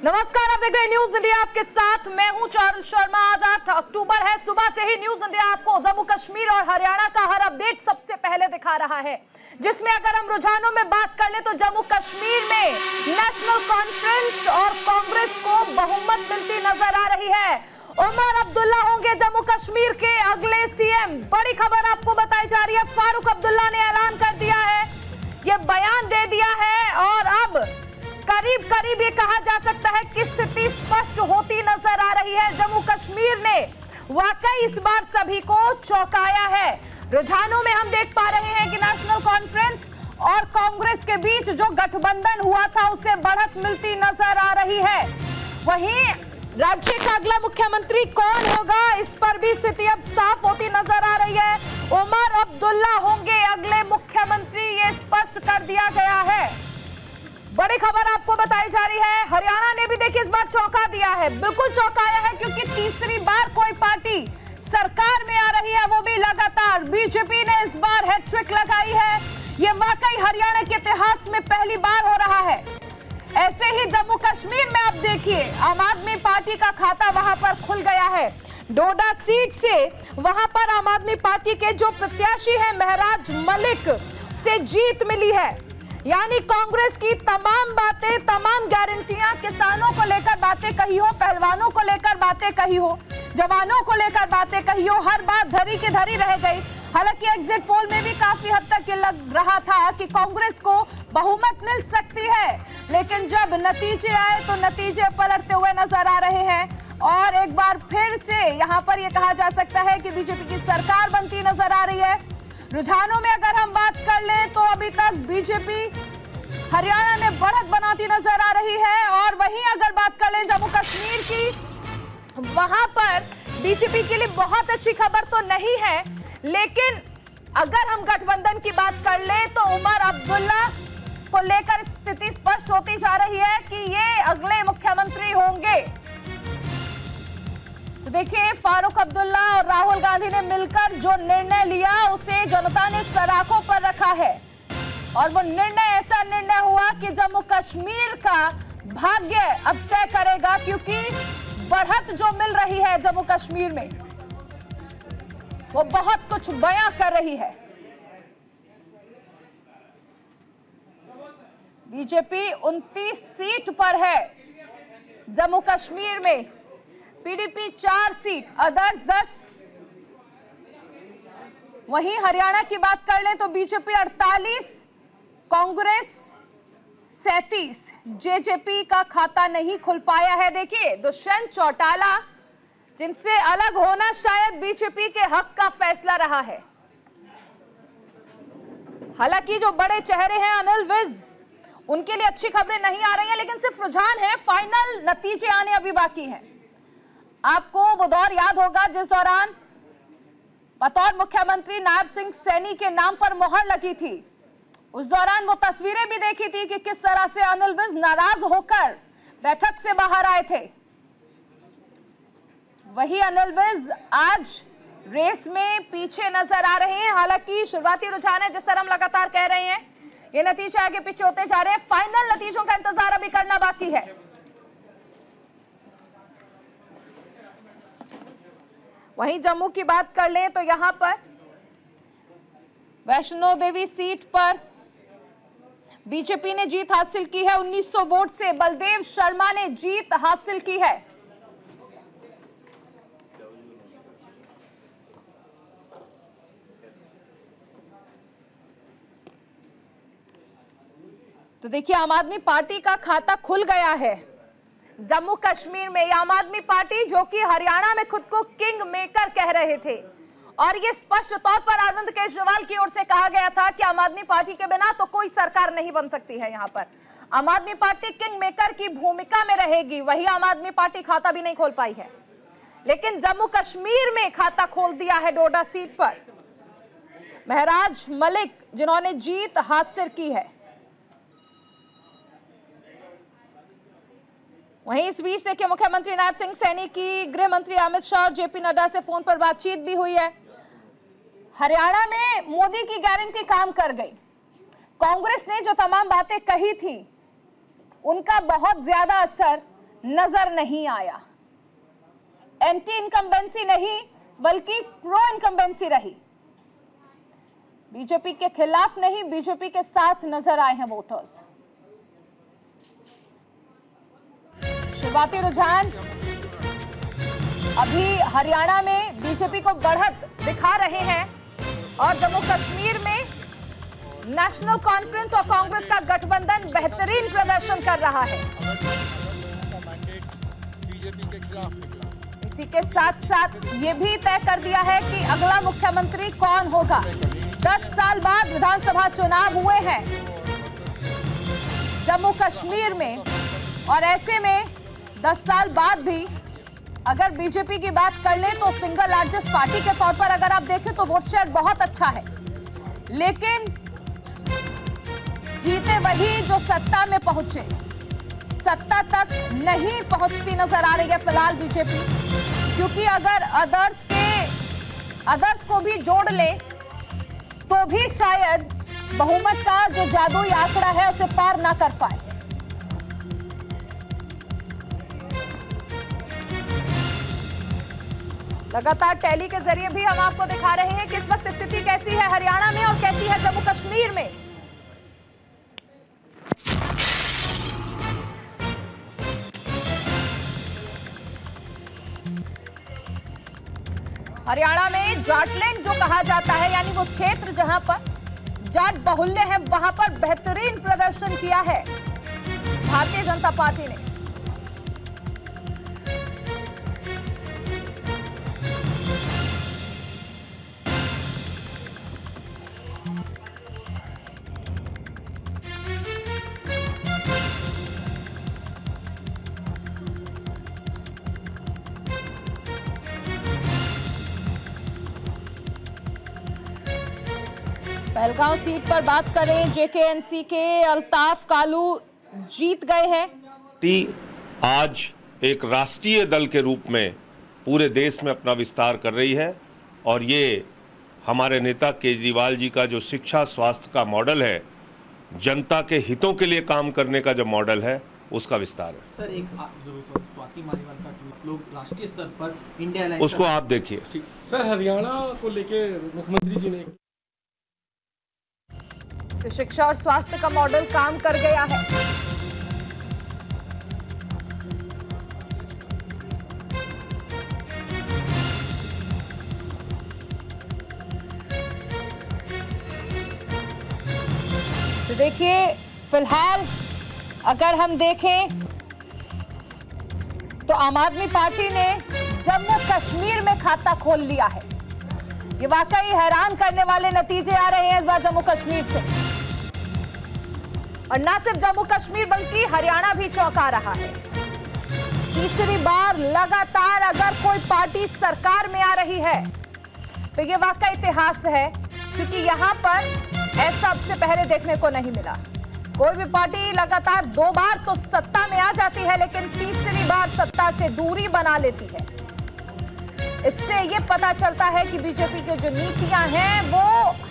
नमस्कार, आप देख रहे हैं न्यूज इंडिया, आपके साथ मैं हूं चारुल शर्मा। आज 8 अक्टूबर है। सुबह से ही न्यूज इंडिया आपको जम्मू कश्मीर और हरियाणा का हर अपडेट सबसे पहले दिखा रहा है, जिसमें अगर हम रुझानों में बात कर ले तो जम्मू कश्मीर में नेशनल कॉन्फ्रेंस और कांग्रेस को बहुमत मिलती नजर आ रही है। उमर अब्दुल्ला होंगे जम्मू कश्मीर के अगले सीएम। बड़ी खबर आपको बताई जा रही है, फारूक अब्दुल्ला ने ऐलान कर दिया है, ये बयान दे दिया है और अब करीब करीब ये कहा जा सकता है कि स्थिति स्पष्ट होती नजर आ रही है। जम्मू कश्मीर ने वाकई इस बार सभी को चौंकाया है। रुझानों में हम देख पा रहे हैं कि नेशनल कॉन्फ्रेंस और कांग्रेस के बीच जो गठबंधन हुआ था उसे बढ़त मिलती नजर आ रही है। वहीं राज्य का अगला मुख्यमंत्री कौन होगा, इस पर भी स्थिति अब साफ होती नजर आ रही है। उमर अब्दुल्ला होंगे अगले मुख्यमंत्री, ये स्पष्ट कर दिया गया है। बड़ी खबर आपको बताई जा रही है, हरियाणा ने भी देखिए इस बार चौंका दिया है, बिल्कुल चौंकाया है, क्योंकि तीसरी बार कोई पार्टी सरकार में आ रही है, वो भी लगातार। बीजेपी ने इस बार हैट्रिक लगाई है, ये वाकई हरियाणा के इतिहास में पहली बार हो रहा है। ऐसे ही जम्मू कश्मीर में आप देखिए, आम आदमी पार्टी का खाता वहां पर खुल गया है। डोडा सीट से वहां पर आम आदमी पार्टी के जो प्रत्याशी है महराज मलिक से जीत मिली है। यानी कांग्रेस की तमाम बातें, तमाम गारंटियां, किसानों को लेकर बातें कही हो, पहलवानों को लेकर बातें कही हो, जवानों को लेकर बातें कही हो, हर बात धरी की धरी रह गई। हालांकि एग्जिट पोल में भी काफी हद तक ये लग रहा था कि कांग्रेस को बहुमत मिल सकती है, लेकिन जब नतीजे आए तो नतीजे पलटते हुए नजर आ रहे हैं और एक बार फिर से यहां पर यह कहा जा सकता है कि बीजेपी की सरकार बनती नजर आ रही है। रुझानों में अगर हम बात कर लें तो अभी तक बीजेपी हरियाणा में बढ़त बनाती नजर आ रही है और वहीं अगर बात कर लें जम्मू कश्मीर की, वहां पर बीजेपी के लिए बहुत अच्छी खबर तो नहीं है, लेकिन अगर हम गठबंधन की बात कर लें तो उमर अब्दुल्ला को लेकर स्थिति स्पष्ट होती जा रही है कि ये अगले मुख्यमंत्री होंगे। तो देखिए, फारूक अब्दुल्ला और राहुल गांधी ने मिलकर जो निर्णय लिया उसे जनता ने सराखों पर रखा है और वो निर्णय ऐसा निर्णय हुआ कि जम्मू कश्मीर का भाग्य अब तय करेगा, क्योंकि बढ़त जो मिल रही है जम्मू कश्मीर में वो बहुत कुछ बयां कर रही है। बीजेपी 29 सीट पर है जम्मू कश्मीर में, पीडीपी 4 सीट, अदर्स 10। वहीं हरियाणा की बात कर लें तो बीजेपी 48, कांग्रेस 37, जेजेपी का खाता नहीं खुल पाया है। देखिए, दुष्यंत चौटाला जिनसे अलग होना शायद बीजेपी के हक का फैसला रहा है। हालांकि जो बड़े चेहरे हैं अनिल विज, उनके लिए अच्छी खबरें नहीं आ रही हैं, लेकिन सिर्फ रुझान है, फाइनल नतीजे आने अभी बाकी हैं। आपको वो दौर याद होगा जिस दौरान बतौर मुख्यमंत्री नायब सिंह सैनी के नाम पर मोहर लगी थी। उस दौरान वो तस्वीरें भी देखी थी कि किस तरह से अनिल विज नाराज होकर बैठक से बाहर आए थे। वही अनिल विज आज रेस में पीछे नजर आ रहे हैं। हालांकि शुरुआती रुझान है, जिस तरह हम लगातार कह रहे हैं, ये नतीजे आगे पीछे होते जा रहे हैं। फाइनल नतीजों का इंतजार अभी करना बाकी है। वहीं जम्मू की बात कर लें तो यहां पर वैष्णो देवी सीट पर बीजेपी ने जीत हासिल की है। 1900 वोट से बलदेव शर्मा ने जीत हासिल की है। तो देखिए, आम आदमी पार्टी का खाता खुल गया है जम्मू कश्मीर में। आम आदमी पार्टी जो कि हरियाणा में खुद को किंग मेकर कह रहे थे और ये स्पष्ट तौर पर अरविंद केजरीवाल की ओर से कहा गया था कि आम आदमी पार्टी के बिना तो कोई सरकार नहीं बन सकती है। यहाँ पर आम आदमी पार्टी किंग मेकर की भूमिका में रहेगी। वही आम आदमी पार्टी खाता भी नहीं खोल पाई है, लेकिन जम्मू कश्मीर में खाता खोल दिया है डोडा सीट पर महराज मलिक, जिन्होंने जीत हासिल की है। वहीं इस बीच देखिए, मुख्यमंत्री नायब सिंह सैनी की गृह मंत्री अमित शाह और जेपी नड्डा से फोन पर बातचीत भी हुई है। हरियाणा में मोदी की गारंटी काम कर गई। कांग्रेस ने जो तमाम बातें कही थी उनका बहुत ज्यादा असर नजर नहीं आया। एंटी इनकम्बेंसी नहीं बल्कि प्रो इनकम्बेंसी रही। बीजेपी के खिलाफ नहीं, बीजेपी के साथ नजर आए हैं वोटर्स। शुरुआती रुझान अभी हरियाणा में बीजेपी को बढ़त दिखा रहे हैं और जम्मू कश्मीर में नेशनल कॉन्फ्रेंस और कांग्रेस का गठबंधन बेहतरीन प्रदर्शन कर रहा है। इसी के साथ साथ ये भी तय कर दिया है कि अगला मुख्यमंत्री कौन होगा। 10 साल बाद विधानसभा चुनाव हुए हैं जम्मू कश्मीर में, और ऐसे में 10 साल बाद भी अगर बीजेपी की बात कर ले तो सिंगल लार्जेस्ट पार्टी के तौर पर अगर आप देखें तो वोट शेयर बहुत अच्छा है, लेकिन जीते वही जो सत्ता में पहुंचे। सत्ता तक नहीं पहुंचती नजर आ रही है फिलहाल बीजेपी, क्योंकि अगर अदर्स को भी जोड़ ले तो भी शायद बहुमत का जो जादुई आंकड़ा है उसे पार ना कर पाए। लगातार टैली के जरिए भी हम आपको दिखा रहे हैं कि इस वक्त स्थिति कैसी है हरियाणा में और कैसी है जम्मू कश्मीर में। हरियाणा में जाटलैंड जो कहा जाता है, यानी वो क्षेत्र जहां पर जाट बाहुल्य है, वहां पर बेहतरीन प्रदर्शन किया है भारतीय जनता पार्टी ने। पहलगांव सीट पर बात करें, जेकेएनसी के अल्ताफ कालू जीत गए हैं। आज एक राष्ट्रीय दल के रूप में पूरे देश में अपना विस्तार कर रही है और ये हमारे नेता केजरीवाल जी का जो शिक्षा स्वास्थ्य का मॉडल है, जनता के हितों के लिए काम करने का जो मॉडल है, उसका विस्तार है। सर, एक स्वाति मालीवाल का ट्वीट लोग राष्ट्रीय स्तर पर इंडिया उसको आप देखिए। सर, हरियाणा को लेके मुख्यमंत्री जी ने तो शिक्षा और स्वास्थ्य का मॉडल काम कर गया है। तो देखिए, फिलहाल अगर हम देखें तो आम आदमी पार्टी ने जम्मू कश्मीर में खाता खोल लिया है। ये वाकई हैरान करने वाले नतीजे आ रहे हैं इस बार जम्मू कश्मीर से, और ना सिर्फ जम्मू कश्मीर बल्कि हरियाणा भी चौंका रहा है। तीसरी बार लगातार अगर कोई पार्टी सरकार में आ रही है तो ये वाकई इतिहास है, क्योंकि यहां पर ऐसा सबसे पहले देखने को नहीं मिला। कोई भी पार्टी लगातार 2 बार तो सत्ता में आ जाती है, लेकिन तीसरी बार सत्ता से दूरी बना लेती है। इससे ये पता चलता है कि बीजेपी की जो नीतियां हैं वो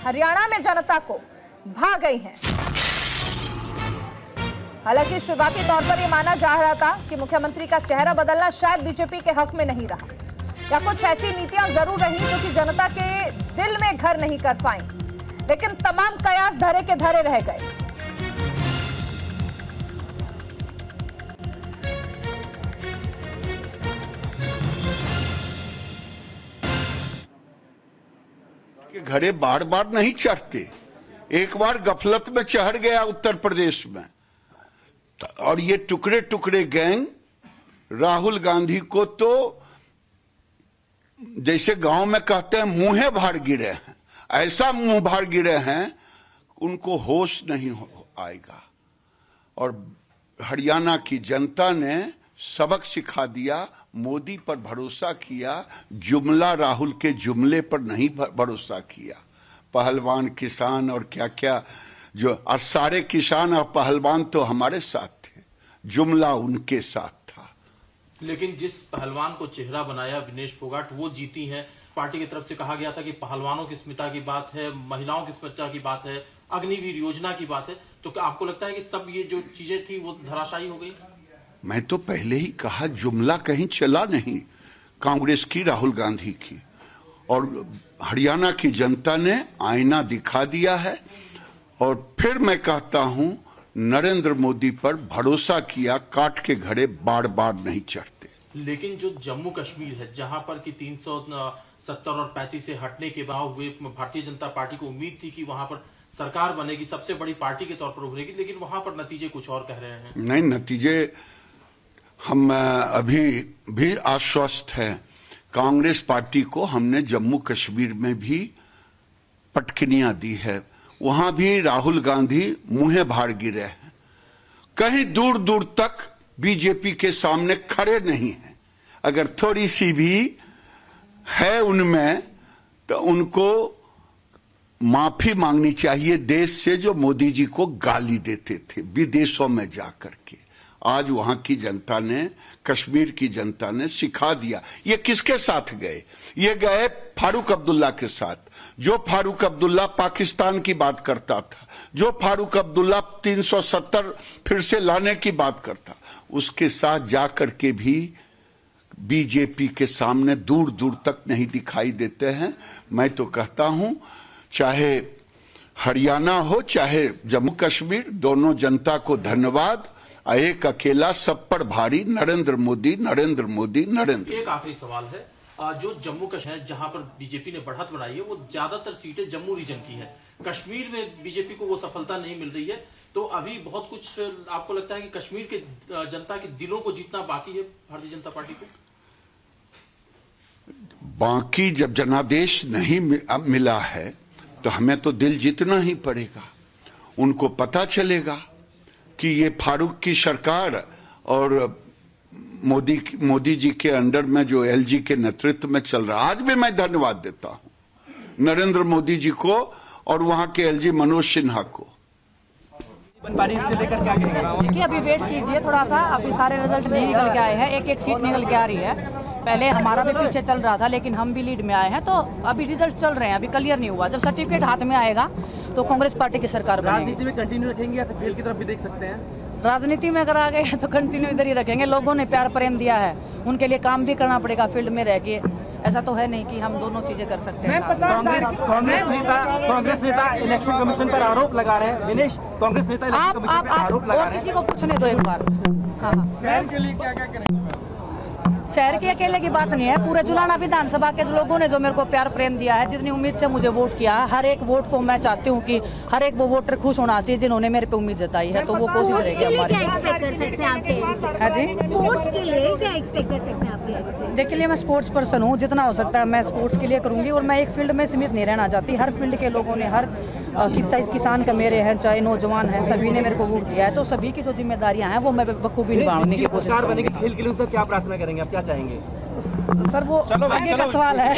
हरियाणा में जनता को भा गई हैं। हालांकि शुरुआती तौर पर यह माना जा रहा था कि मुख्यमंत्री का चेहरा बदलना शायद बीजेपी के हक में नहीं रहा, या कुछ ऐसी नीतियां जरूर रही जो कि जनता के दिल में घर नहीं कर पाई, लेकिन तमाम कयास धरे के धरे रह गए। घड़े बार बार नहीं चढ़ते, एक बार गफलत में चढ़ गया उत्तर प्रदेश में, और ये टुकड़े टुकड़े गैंग राहुल गांधी को तो जैसे गांव में कहते हैं मुंहे भाड़ गिरे हैं, ऐसा मुंह भाड़ गिरे हैं उनको होश नहीं आएगा। और हरियाणा की जनता ने सबक सिखा दिया, मोदी पर भरोसा किया, जुमला राहुल के जुमले पर नहीं भरोसा किया। पहलवान किसान और क्या क्या जो, और सारे किसान और पहलवान तो हमारे साथ थे, जुमला उनके साथ था। लेकिन जिस पहलवान को चेहरा बनाया विनेश फोगाट, वो जीती हैं। पार्टी की तरफ से कहा गया था कि पहलवानों की स्मिता की बात है, महिलाओं की स्मिता की बात है, अग्निवीर योजना की बात है, तो क्या आपको लगता है कि सब ये जो चीजें थी वो धराशायी हो गई? मैं तो पहले ही कहा, जुमला कहीं चला नहीं कांग्रेस की, राहुल गांधी की, और हरियाणा की जनता ने आईना दिखा दिया है। और फिर मैं कहता हूं, नरेंद्र मोदी पर भरोसा किया, काट के घड़े बार बार नहीं चढ़ते। लेकिन जो जम्मू कश्मीर है, जहां पर कि 370 और 35 से हटने के बाद हुए, भारतीय जनता पार्टी को उम्मीद थी कि वहां पर सरकार बनेगी, सबसे बड़ी पार्टी के तौर पर उभरेगी, लेकिन वहां पर नतीजे कुछ और कह रहे हैं। नहीं, नतीजे हम अभी भी आश्वस्त हैं। कांग्रेस पार्टी को हमने जम्मू कश्मीर में भी पटकनियां दी है, वहां भी राहुल गांधी मुंहे भार गिरे हैं, कहीं दूर दूर तक बीजेपी के सामने खड़े नहीं हैं। अगर थोड़ी सी भी है उनमें तो उनको माफी मांगनी चाहिए देश से, जो मोदी जी को गाली देते थे विदेशों में जाकर के। आज वहां की जनता ने, कश्मीर की जनता ने सिखा दिया। ये किसके साथ गए? ये गए फारूक अब्दुल्ला के साथ। जो फारूक अब्दुल्ला पाकिस्तान की बात करता था, जो फारूक अब्दुल्ला 370 फिर से लाने की बात करता, उसके साथ जाकर के भी बीजेपी के सामने दूर दूर तक नहीं दिखाई देते हैं। मैं तो कहता हूं, चाहे हरियाणा हो चाहे जम्मू कश्मीर, दोनों जनता को धन्यवाद। एक अकेला सब पर भारी, नरेंद्र मोदी, नरेंद्र मोदी, नरेंद्र। एक आखिरी सवाल है, जो जम्मू कश्मीर जहां पर बीजेपी ने बढ़त बनाई है, वो ज्यादातर सीटें जम्मू रीजन की है। कश्मीर में बीजेपी को वो सफलता नहीं मिल रही है, तो अभी बहुत कुछ आपको लगता है कि कश्मीर के जनता के दिलों को जीतना बाकी है भारतीय जनता पार्टी को? बाकी जब जनादेश नहीं मिला है तो हमें तो दिल जीतना ही पड़ेगा। उनको पता चलेगा कि ये फारूक की सरकार और मोदी जी के अंडर में जो एलजी के नेतृत्व में चल रहा। आज भी मैं धन्यवाद देता हूं नरेंद्र मोदी जी को और वहां के एलजी मनोज सिन्हा को। देखिए, अभी वेट कीजिए थोड़ा सा, अभी सारे रिजल्ट नहीं निकल के आए हैं, एक एक सीट निकल के आ रही है। पहले हमारा भी पीछे चल रहा था, लेकिन हम भी लीड में आए हैं, तो अभी रिजल्ट चल रहे हैं, अभी क्लियर नहीं हुआ। जब सर्टिफिकेट हाथ में आएगा तो कांग्रेस पार्टी की सरकार बनेगी। राजनीति में कंटिन्यू रखेंगे या फिर खेल की तरफ भी देख सकते हैं? राजनीति में अगर आ गए तो कंटिन्यू इधर ही रखेंगे। लोगों ने प्यार प्रेम दिया है, उनके लिए काम भी करना पड़ेगा फील्ड में रह के। ऐसा तो है नहीं कि हम दोनों चीजें कर सकते हैं। कांग्रेस नेता इलेक्शन कमीशन पर आरोप लगा रहे हैं। विनेश, कांग्रेस नेता इलेक्शन कमीशन पर आरोप लगा रहे हैं। किसी को पूछने दो एक बार। हाँ, शहर के लिए क्या क्या करेंगे? शहर के अकेले की बात नहीं है, पूरे जुलाना विधानसभा के लोगों ने जो मेरे को प्यार प्रेम दिया है, जितनी उम्मीद से मुझे वोट किया, हर एक वोट को मैं चाहती हूँ कि हर एक वो वोटर खुश होना चाहिए जिन्होंने मेरे पे उम्मीद जताई है। तो वो कोशिश रहेगी हमारी। क्या एक्सपेक्ट कर सकते हैं आपके? हाँ जी, स्पोर्ट्स के लिए क्या एक्सपेक्ट कर सकते हैं आपके? देखिए, मैं स्पोर्ट्स पर्सन हूँ, जितना हो सकता है मैं स्पोर्ट्स के लिए करूँगी। और मैं एक फील्ड में सीमित नहीं रहना चाहती। हर फील्ड के लोगों ने, हर किसान का मेरे हैं, चाहे नौजवान हैं, सभी ने मेरे को वोट दिया है। तो सभी की जो जिम्मेदारियां हैं वो मैं बखूबी निभाने की कोशिश करूँगी। खेल के लिए क्या प्रार्थना करेंगे, आप क्या चाहेंगे? सर, वो आगे का सवाल है।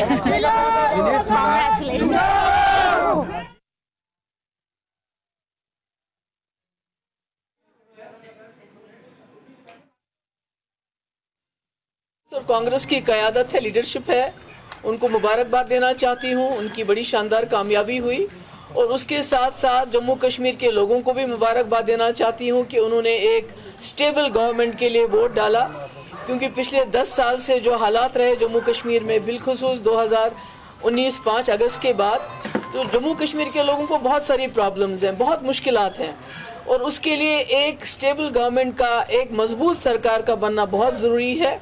सर, कांग्रेस की क़यादत है, लीडरशिप है, उनको मुबारकबाद देना चाहती हूँ। उनकी बड़ी शानदार कामयाबी हुई और उसके साथ साथ जम्मू कश्मीर के लोगों को भी मुबारकबाद देना चाहती हूँ कि उन्होंने एक स्टेबल गवर्नमेंट के लिए वोट डाला। क्योंकि पिछले 10 साल से जो हालात रहे जम्मू कश्मीर में, बिलखुसूस 2019 5 अगस्त के बाद, तो जम्मू कश्मीर के लोगों को बहुत सारी प्रॉब्लम्स हैं, बहुत मुश्किलात हैं। और उसके लिए एक स्टेबल गवर्नमेंट का, एक मजबूत सरकार का बनना बहुत ज़रूरी है।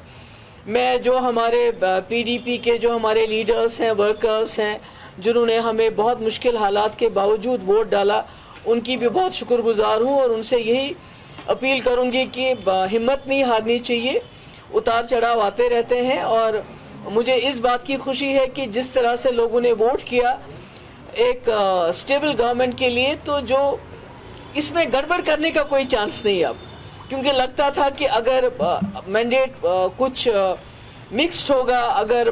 मैं जो हमारे पीडीपी के जो हमारे लीडर्स हैं, वर्कर्स हैं, जिन्होंने हमें बहुत मुश्किल हालात के बावजूद वोट डाला, उनकी भी बहुत शुक्रगुजार हूँ। और उनसे यही अपील करूँगी कि हिम्मत नहीं हारनी चाहिए, उतार चढ़ाव आते रहते हैं। और मुझे इस बात की खुशी है कि जिस तरह से लोगों ने वोट किया एक स्टेबल गवर्नमेंट के लिए, तो जो इसमें गड़बड़ करने का कोई चांस नहीं अब। क्योंकि लगता था कि अगर मैंडेट कुछ मिक्स्ड होगा, अगर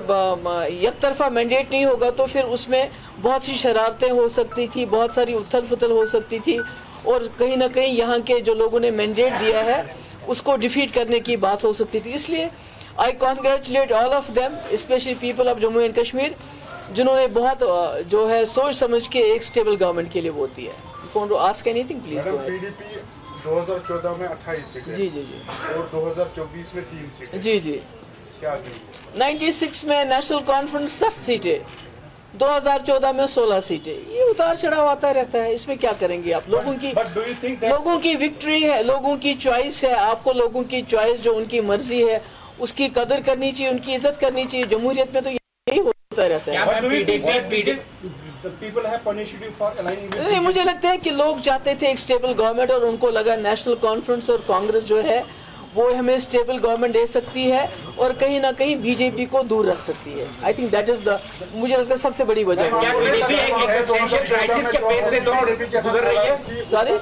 एक तरफा मैंडेट नहीं होगा, तो फिर उसमें बहुत सी शरारतें हो सकती थी, बहुत सारी उथल पुथल हो सकती थी। और कहीं ना कहीं यहाँ के जो लोगों ने मैंडेट दिया है उसको डिफीट करने की बात हो सकती थी। इसलिए I congratulate all of them, specially people of Jammu and Kashmir, जिन्होंने बहुत जो है सोच समझ के एक स्टेबल गवर्नमेंट के लिए वोट दिया है। If you want to ask anything, please go ahead. 2014 में 28 सीटें जी जी जी और 2024 में 3 सीटें जी जी। क्या 96 में नेशनल कॉन्फ्रेंस 60 सीटें, 2014 में 16 सीटें। ये उतार चढ़ाव आता रहता है, इसमें क्या करेंगे आप? लोगों की विक्ट्री है, लोगों की चॉइस है। आपको लोगों की चॉइस, जो उनकी मर्जी है, उसकी कदर करनी चाहिए, उनकी इज्जत करनी चाहिए। जमहूरियत में तो यही होता रहता है। नहीं, मुझे लगता है कि लोग चाहते थे एक स्टेबल गवर्नमेंट, और उनको लगा नेशनल कॉन्फ्रेंस और कांग्रेस जो है वो हमें स्टेबल गवर्नमेंट दे सकती है और कहीं ना कहीं बीजेपी को दूर रख सकती है। I think that is the, मुझे लगता है सबसे बड़ी वजह। सॉरी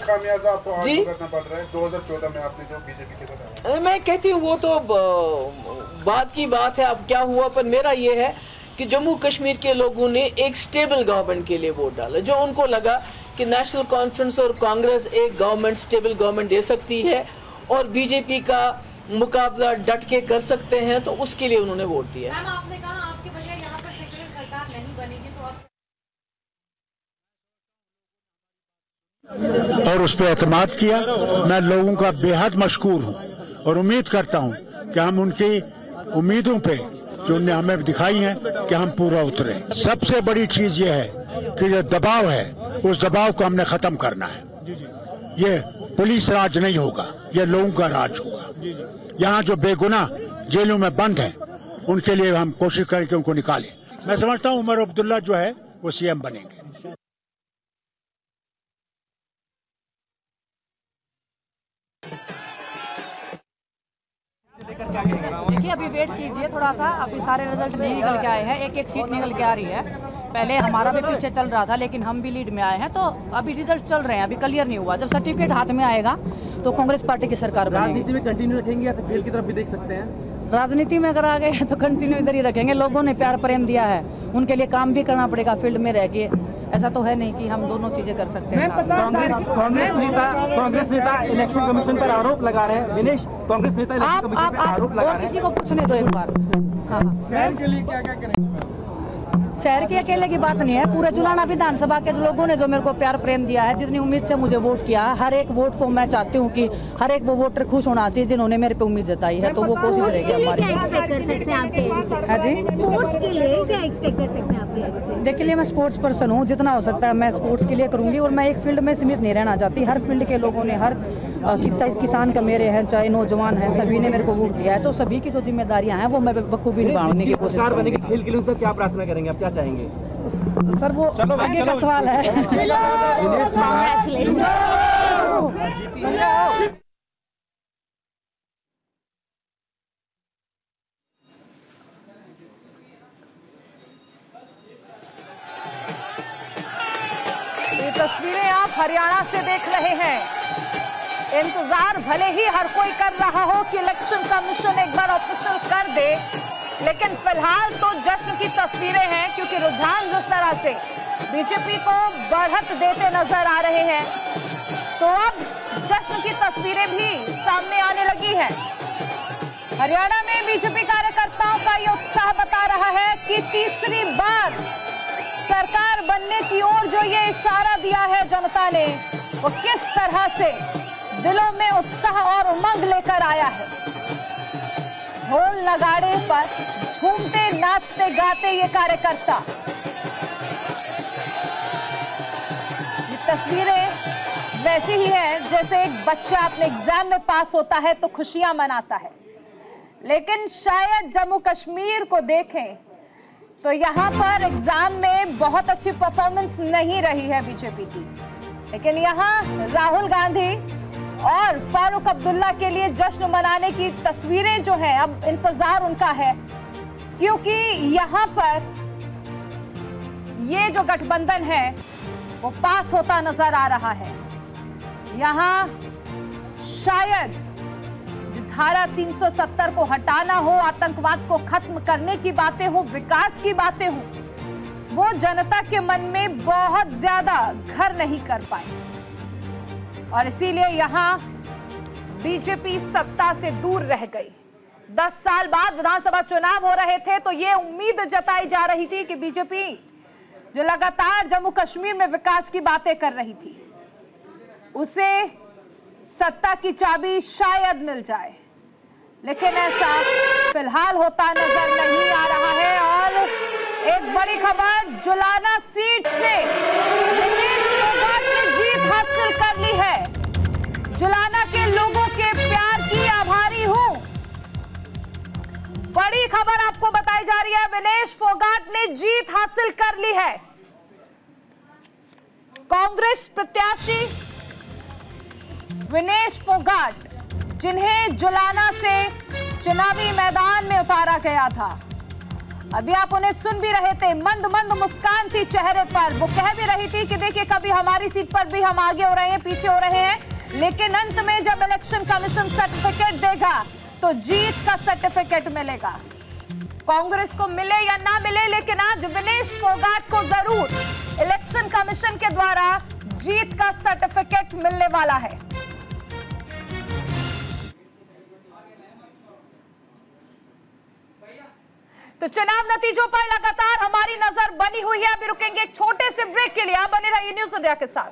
जी, 2014 में आपने जो बीजेपी के बताया, मैं कहती हूँ वो तो बात की बात है, अब क्या हुआ। पर मेरा ये है कि जम्मू कश्मीर के लोगों ने एक स्टेबल गवर्नमेंट के लिए वोट डाला, जो उनको लगा कि नेशनल कॉन्फ्रेंस और कांग्रेस एक गवर्नमेंट, स्टेबल गवर्नमेंट दे सकती है और बीजेपी का मुकाबला डट के कर सकते हैं, तो उसके लिए उन्होंने वोट दिया। मैम, आपने कहा आपके बजाय यहाँ पर सेक्युलर सरकार नहीं बनेगी, तो और उस पर एतमाद किया। मैं लोगों का बेहद मशकूर हूँ और उम्मीद करता हूँ कि हम उनकी उम्मीदों पे जो उन्होंने हमें दिखाई है कि हम पूरा उतरे। सबसे बड़ी चीज ये है कि जो दबाव है, उस दबाव को हमने खत्म करना है। ये पुलिस राज नहीं होगा, ये लोगों का राज होगा। यहाँ जो बेगुनाह जेलों में बंद हैं, उनके लिए हम कोशिश करें कि उनको निकालें। मैं समझता हूँ उमर अब्दुल्ला जो है वो सीएम बनेंगे। देखिए, अभी वेट कीजिए थोड़ा सा, अभी सारे रिजल्ट नहीं निकल के आए हैं। एक एक सीट निकल के आ रही है। पहले हमारा भी पीछे चल रहा था, लेकिन हम भी लीड में आए हैं, तो अभी रिजल्ट चल रहे हैं, अभी क्लियर नहीं हुआ। जब सर्टिफिकेट हाथ में आएगा तो कांग्रेस पार्टी की सरकार बनेगी। राजनीति में कंटिन्यू रखेंगे या फिर खेल की तरफ भी देख सकते हैं? राजनीति में अगर आ गए तो कंटिन्यू इधर ही रखेंगे। लोगों ने प्यार प्रेम दिया है, उनके लिए काम भी करना पड़ेगा फील्ड में रह के। ऐसा तो है नहीं कि हम दोनों चीजें कर सकते हैं। कांग्रेस नेता इलेक्शन कमीशन पर आरोप लगा रहे हैं। विनेश, कांग्रेस नेता इलेक्शन कमीशन पर आरोप लगा रहे हैं। किसी को पूछने दो एक बार। हाँ, शहर के लिए क्या क्या करेंगे? शहर के अकेले की बात नहीं है, पूरे जुलाना विधानसभा के लोगों ने जो मेरे को प्यार प्रेम दिया है, जितनी उम्मीद से मुझे वोट किया, हर एक वोट को मैं चाहती हूँ कि हर एक वो वोटर खुश होना चाहिए जिन्होंने मेरे पे उम्मीद जताई है। तो वो कोशिश रहेगी हमारी। क्या एक्सपेक्ट कर सकते हैं आपके? हाँ जी, स्पोर्ट्स के लिए क्या एक्सपेक्ट कर सकते हैं आपके? देखिए, मैं स्पोर्ट्स पर्सन हूँ, जितना हो सकता है मैं स्पोर्ट्स के लिए करूँगी। और मैं एक फील्ड में सीमित नहीं रहना चाहती। हर फील्ड के लोगों ने, हर किसान का मेरे हैं, चाहे नौजवान हैं, सभी ने मेरे को वोट दिया है। तो सभी की जो जिम्मेदारियाँ हैं वो मैं बखूबी निभाने की कोशिश करूँगी। खेल के लिए क्या प्रार्थना करेंगे, आप क्या चाहेंगे? सर, वो आगे का सवाल है। ये तस्वीरें आप हरियाणा से देख रहे हैं। इंतजार भले ही हर कोई कर रहा हो कि इलेक्शन कमीशन एक बार ऑफिशियल कर दे, लेकिन फिलहाल तो जश्न की तस्वीरें हैं, क्योंकि रुझान जिस तरह से बीजेपी को बढ़त देते नजर आ रहे हैं, तो अब जश्न की तस्वीरें भी सामने आने लगी हैं। हरियाणा में बीजेपी कार्यकर्ताओं का ये उत्साह बता रहा है कि तीसरी बार सरकार बनने की ओर जो ये इशारा दिया है जनता ने, वो किस तरह से दिलों में उत्साह और उमंग लेकर आया है। ढोल नगाड़े पर झूमते नाचते गाते ये कार्यकर्ता। ये तस्वीरें वैसी ही हैं जैसे एक बच्चा अपने एग्जाम में पास होता है तो खुशियां मनाता है, लेकिन शायद जम्मू कश्मीर को देखें तो यहाँ पर एग्जाम में बहुत अच्छी परफॉर्मेंस नहीं रही है बीजेपी की, लेकिन यहाँ राहुल गांधी और फारूक अब्दुल्ला के लिए जश्न मनाने की तस्वीरें जो हैं, अब इंतजार उनका है, क्योंकि यहाँ पर ये जो गठबंधन है वो पास होता नजर आ रहा है। यहाँ शायद जो धारा 370 को हटाना हो, आतंकवाद को खत्म करने की बातें हो, विकास की बातें हो, वो जनता के मन में बहुत ज्यादा घर नहीं कर पाए, और इसीलिए यहाँ बीजेपी सत्ता से दूर रह गई। 10 साल बाद विधानसभा चुनाव हो रहे थे तो ये उम्मीद जताई जा रही थी कि बीजेपी जो लगातार जम्मू कश्मीर में विकास की बातें कर रही थी, उसे सत्ता की चाबी शायद मिल जाए, लेकिन ऐसा फिलहाल होता नजर नहीं आ रहा है। और एक बड़ी खबर, जुलाना सीट से विनेश फोगाट ने जीत हासिल कर ली है। जुलाना के लोगों के प्यार की आभारी हूं। बड़ी खबर आपको बताई जा रही है, विनेश फोगाट ने जीत हासिल कर ली है। कांग्रेस प्रत्याशी विनेश फोगाट, जिन्हें जुलाना से चुनावी मैदान में उतारा गया था, अभी आप उन्हें सुन भी रहे थे, मंद मंद मुस्कान थी चेहरे पर। वो कह भी रही थी कि देखिए कभी हमारी सीट पर भी हम आगे हो रहे हैं, पीछे हो रहे हैं, लेकिन अंत में जब इलेक्शन कमीशन सर्टिफिकेट देगा तो जीत का सर्टिफिकेट मिलेगा। कांग्रेस को मिले या ना मिले, लेकिन आज विनेश फोगाट को जरूर इलेक्शन कमीशन के द्वारा जीत का सर्टिफिकेट मिलने वाला है। तो चुनाव नतीजों पर लगातार हमारी नजर बनी हुई है। अभी रुकेंगे एक छोटे से ब्रेक के लिए। आप बने रहिए न्यूज़ इंडिया के साथ।